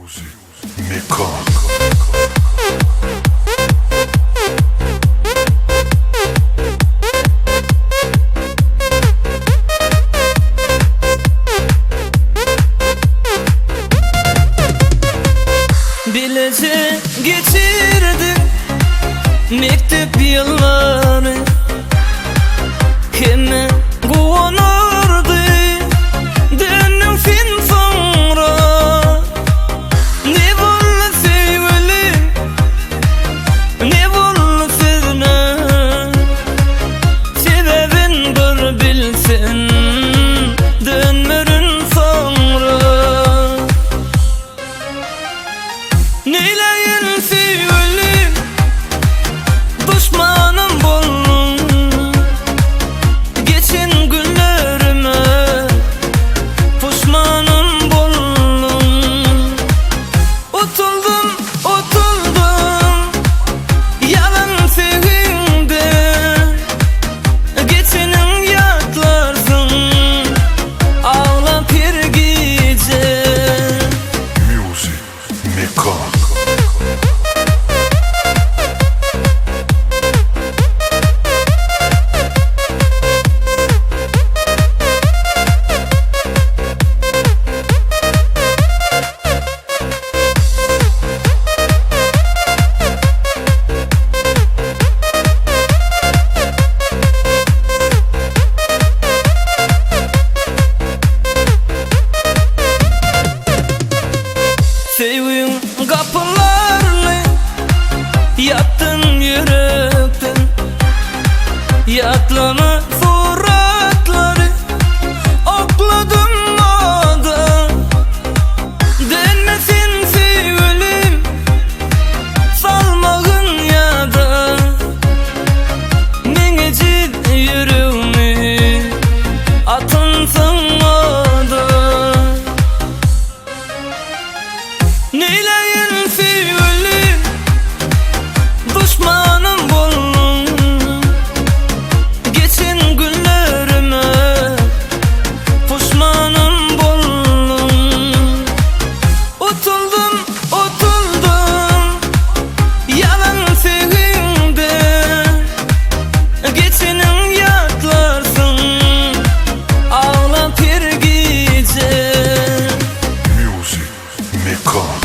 Music Mekon. Bilece geçirdim mektep yılları, kime kuvonurdu dönüm fin sonra. Ne bollu sevgilim, ne bollu sevne, sebebin bir bilsin dönmürün sonra. Neyleyin sevgilim, düşmanım boldum, geçin günlerime pişmanım boldum. Utuldum, yalan sevgimde, geçinin yatlarsın ağlap bir gece. Music Mekon. Sevgin kapılarını yaptın yürekten, yatlama suratları okladım ada. Dönmesin sevgilim, salmağın yada, menecid yüreğimi atınsın ada. Neyleyin sevgilim, düşmanım boldum, geçin günlerime pişmanım boldum. Utuldum, yalan sevgimde, geçinin yatlarsın ağlap bir gece. Music Mekon.